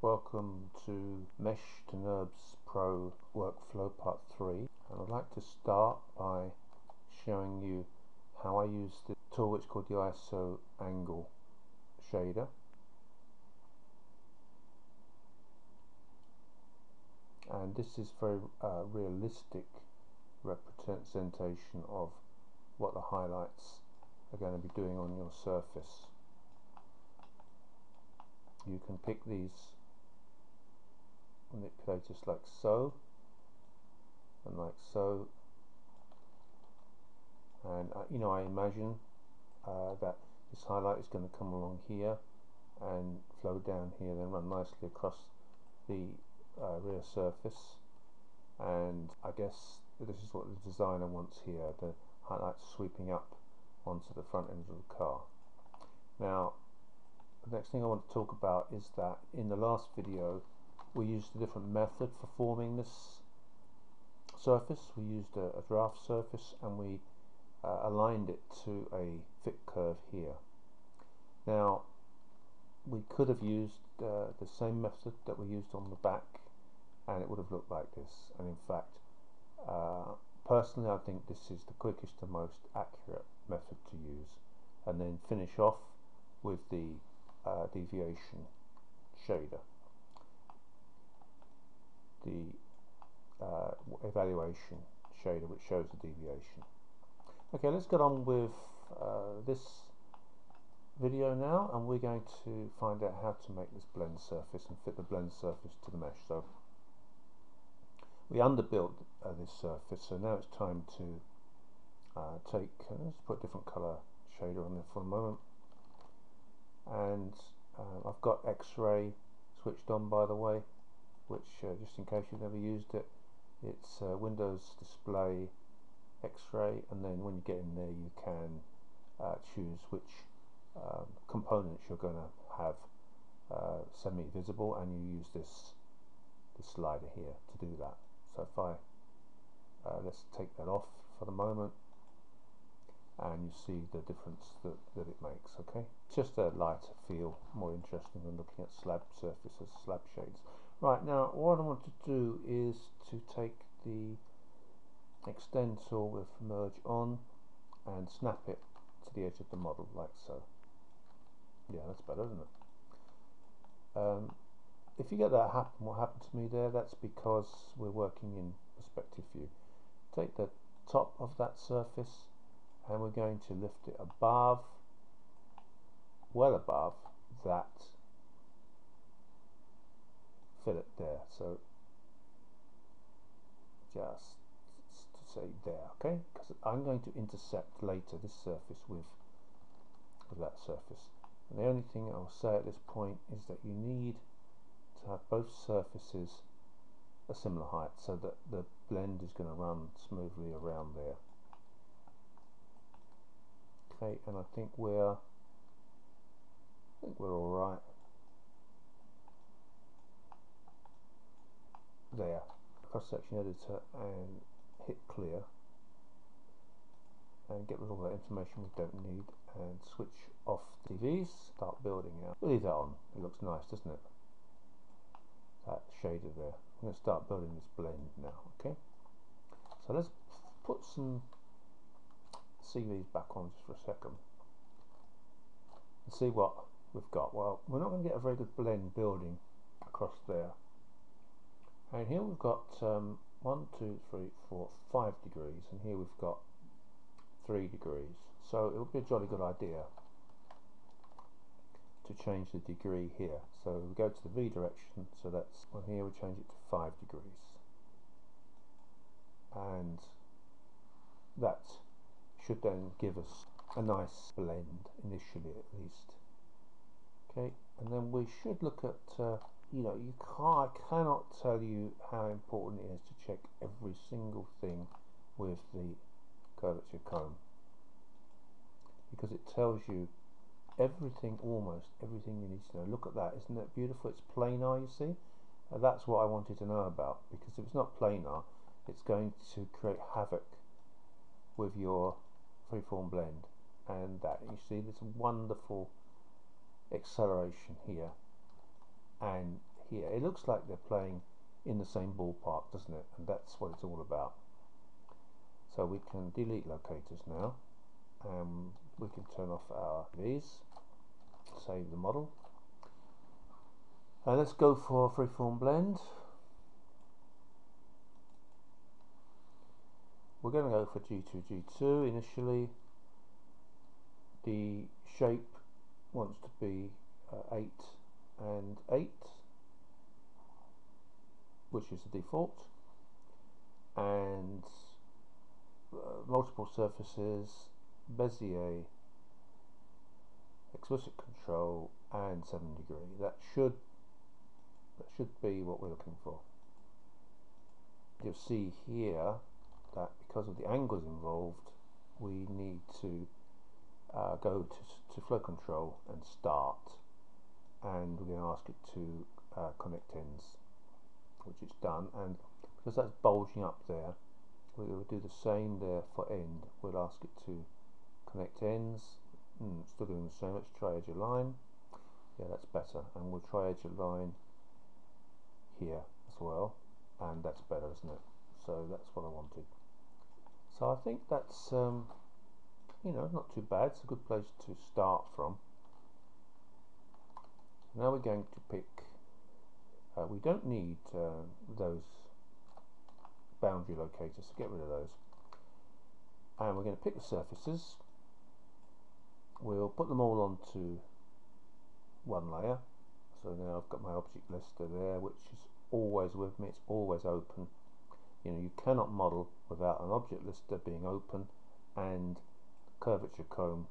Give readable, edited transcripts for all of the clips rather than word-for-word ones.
Welcome to Mesh to NURBS Pro Workflow Part 3, and I'd like to start by showing you how I use the tool which is called the ISO angle shader. And this is very realistic representation of what the highlights are going to be doing on your surface. You can pick these manipulators like so and like so, and I imagine that this highlight is going to come along here and flow down here, then run nicely across the rear surface, and I guess this is what the designer wants here, the highlights sweeping up onto the front end of the car. Now the next thing I want to talk about is that in the last video we used a different method for forming this surface. We used a draft surface and we aligned it to a fit curve here. Now we could have used the same method that we used on the back and it would have looked like this, and in fact personally I think this is the quickest and most accurate method to use, and then finish off with the deviation shader, the evaluation shader which shows the deviation. Okay, let's get on with this video now, and we're going to find out how to make this blend surface and fit the blend surface to the mesh. So we underbuilt this surface, so now it's time to let's put a different color shader on there for a moment. And I've got X-ray switched on, by the way, which just in case you've never used it, it's Windows Display X-ray, and then when you get in there you can choose which components you're going to have semi-visible, and you use this slider here to do that. So if I let's take that off for the moment, and you see the difference that it makes. Okay, it's just a lighter feel, more interesting than looking at slab surfaces, slab shades. Right, now what I want to do is to take the extend tool with merge on and snap it to the edge of the model like so. Yeah, that's better, isn't it? If you get that happen, what happened to me there, that's because we're working in perspective view. Take the top of that surface and we're going to lift it above, well above that fillet there, so just to say there, okay, because I'm going to intercept later this surface with that surface, and the only thing I'll say at this point is that you need to have both surfaces a similar height so that the blend is going to run smoothly around there. Okay, and I think we're all right there. Cross-section editor and hit clear and get rid of all that information we don't need, and switch off TVs, start building out. We'll leave that on, it looks nice, doesn't it? That shader there. I'm going to start building this blend now. Okay, so let's put some CVs back on just for a second and see what we've got. Well, we're not going to get a very good blend building across there, and here we've got 1, 2, 3, 4, 5 degrees, and here we've got 3 degrees, so it would be a jolly good idea to change the degree here. So we go to the V direction, so that's, well, here we change it to 5 degrees, and that should then give us a nice blend initially at least. Okay, and then we should look at I cannot tell you how important it is to check every single thing with the curvature comb, because it tells you everything, almost everything you need to know. Look at that, isn't it beautiful? It's planar, you see. That's what I wanted to know about, because if it's not planar, it's going to create havoc with your freeform blend. And that, you see this wonderful acceleration here and here. It looks like they're playing in the same ballpark, doesn't it? And that's what it's all about. So we can delete locators now, and we can turn off our V's, save the model. Let's go for freeform blend. We're going to go for G2, G2 initially. The shape wants to be 8 and 8, which is the default, and multiple surfaces, Bezier, explicit control, and 7 degree. That should be what we're looking for. You'll see here that because of the angles involved, we need to go to flow control and start, and we're going to ask it to connect ends, which it's done. And because that's bulging up there, we will do the same there for end. We'll ask it to connect ends. Still doing the same. Let's try edge align. Yeah, that's better. And we'll try edge align here as well, and that's better, isn't it? So that's what I wanted. So I think that's you know, not too bad. It's a good place to start from. Now we're going to pick, we don't need those boundary locators, so get rid of those. And we're going to pick the surfaces. We'll put them all onto one layer. So now I've got my object lister there, which is always with me, it's always open. You know, you cannot model without an object lister being open and curvature comb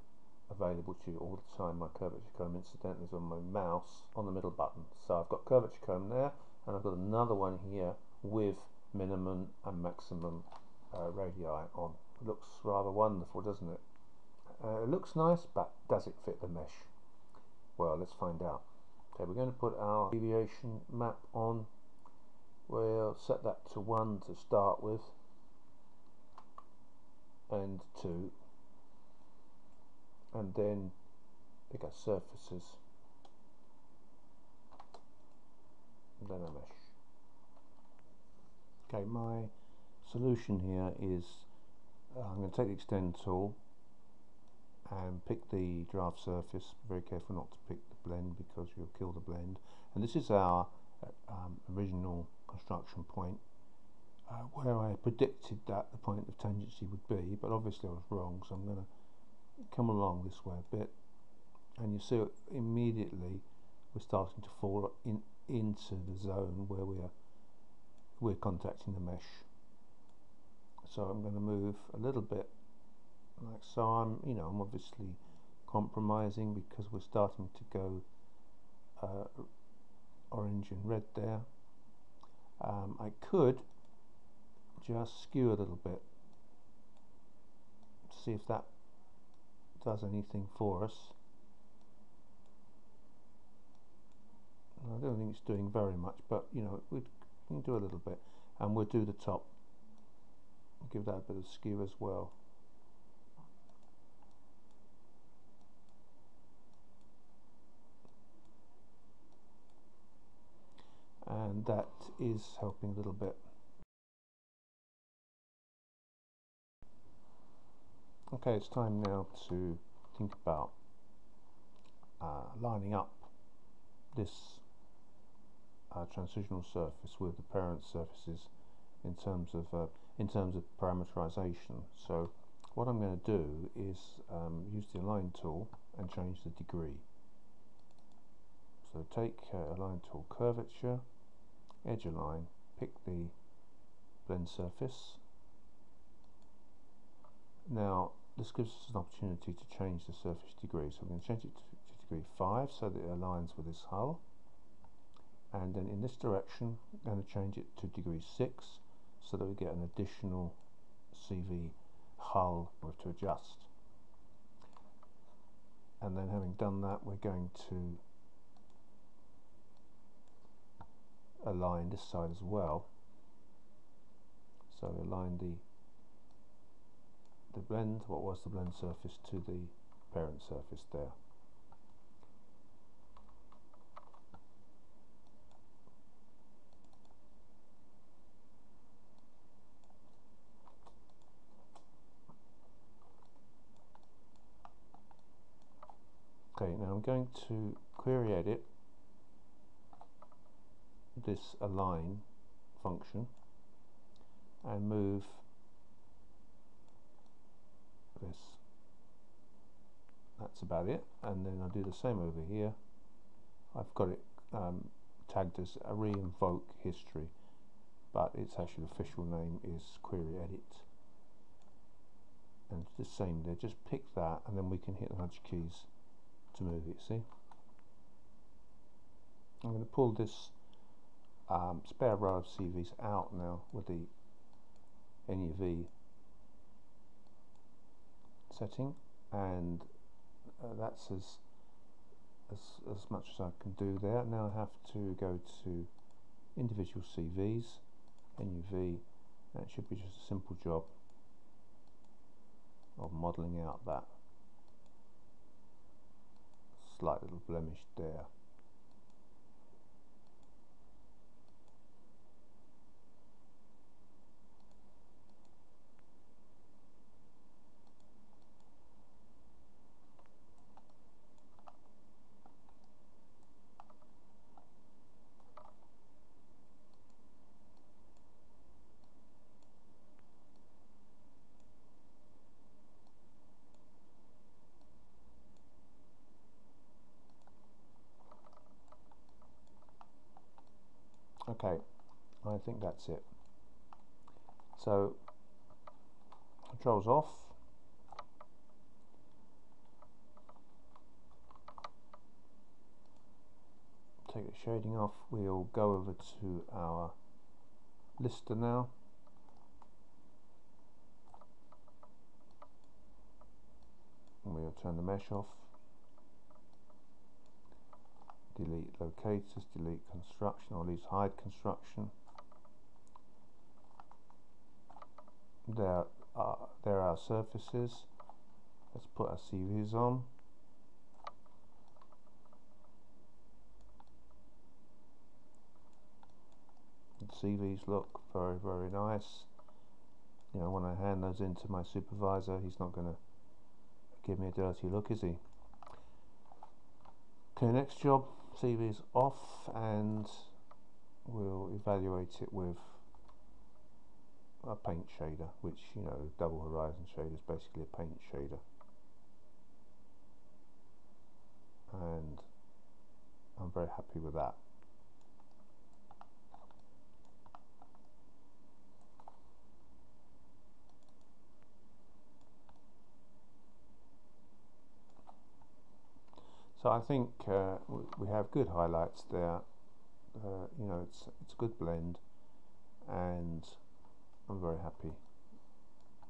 available to you all the time. My curvature comb incidentally is on my mouse on the middle button. So I've got curvature comb there, and I've got another one here with minimum and maximum radii on. It looks rather wonderful, doesn't it? It looks nice, but does it fit the mesh? Well, let's find out. Okay, we're going to put our deviation map on. We'll set that to 1 to start with, and 2, and then pick our surfaces, and then a mesh. Okay, my solution here is I'm going to take the extend tool and pick the draft surface. Be very careful not to pick the blend because you'll kill the blend. And this is our original construction point where I predicted that the point of tangency would be, but obviously I was wrong, so I'm going to come along this way a bit, and you see immediately we're starting to fall into the zone where we're contacting the mesh. So I'm going to move a little bit like so. I'm obviously compromising because we're starting to go orange and red there. I could just skew a little bit to see if that does anything for us. I don't think it's doing very much, but you know, we can do a little bit, and we'll do the top. Give that a bit of skew as well. And that is helping a little bit. Okay, it's time now to think about lining up this transitional surface with the parent surfaces in terms of parameterization. So what I'm going to do is use the align tool and change the degree. So take align tool, curvature, edge align, pick the blend surface. Now this gives us an opportunity to change the surface degree, so I'm going to change it to degree 5 so that it aligns with this hull, and then in this direction I'm going to change it to degree 6 so that we get an additional CV hull to adjust. And then having done that, we're going to align this side as well. So align the blend, what was the blend surface, to the parent surface there. Okay, now I'm going to query edit this align function and move this. That's about it, and then I'll do the same over here. I've got it tagged as a reinvoke history, but its actual official name is query edit. And the same there, just pick that and then we can hit the nudge keys to move it, see? I'm going to pull this spare row of CVs out now with the NUV setting, and that's as much as I can do there. Now I have to go to individual CVs, NUV, and it should be just a simple job of modelling out that slight little blemish there. Okay, I think that's it. So, controls off. Take the shading off. We'll go over to our lister now. And we'll turn the mesh off. Delete locators, delete construction, or at least hide construction. There are our surfaces. Let's put our CVs on. The CVs look very, very nice. You know, when I hand those into my supervisor, he's not going to give me a dirty look, is he? Okay, next job. CVs off, and we'll evaluate it with a paint shader, which, you know, double horizon shader is basically a paint shader, and I'm very happy with that. So I think we have good highlights there. You know, it's a good blend, and I'm very happy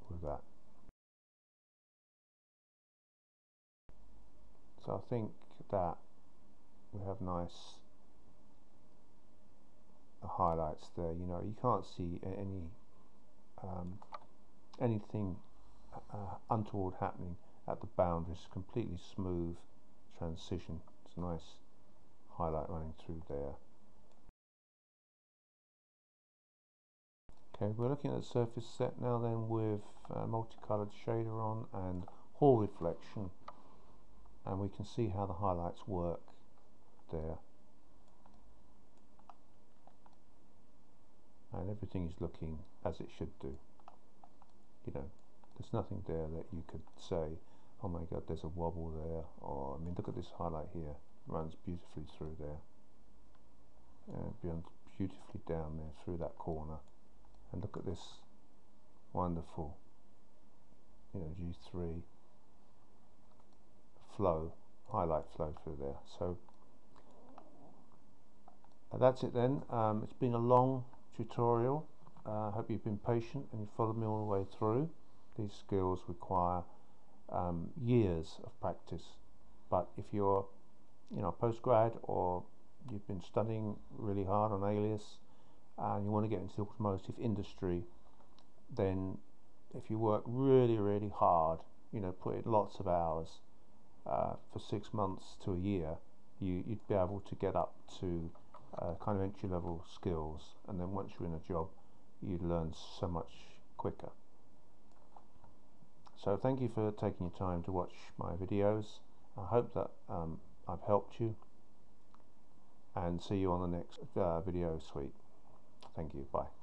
with that. So I think that we have nice highlights there. You know, you can't see anything untoward happening at the boundaries. Completely smooth transition. It's a nice highlight running through there. Okay, we're looking at the surface set now then with multicolored shader on and Hall reflection, and we can see how the highlights work there, and everything is looking as it should do. You know, there's nothing there that you could say, oh my god, there's a wobble there, or I mean, look at this highlight here, runs beautifully through there, and beautifully down there through that corner, and look at this wonderful, you know, G3 flow, highlight flow through there. So that's it then. It's been a long tutorial. I hope you've been patient and you followed me all the way through. These skills require years of practice, but if you're, you know, postgrad, or you've been studying really hard on Alias and you want to get into the automotive industry, then if you work really, really hard, you know, put in lots of hours for 6 months to a year, you'd be able to get up to kind of entry-level skills, and then once you're in a job, you'd learn so much quicker. So thank you for taking your time to watch my videos, I hope that I've helped you, and see you on the next video suite. Thank you. Bye.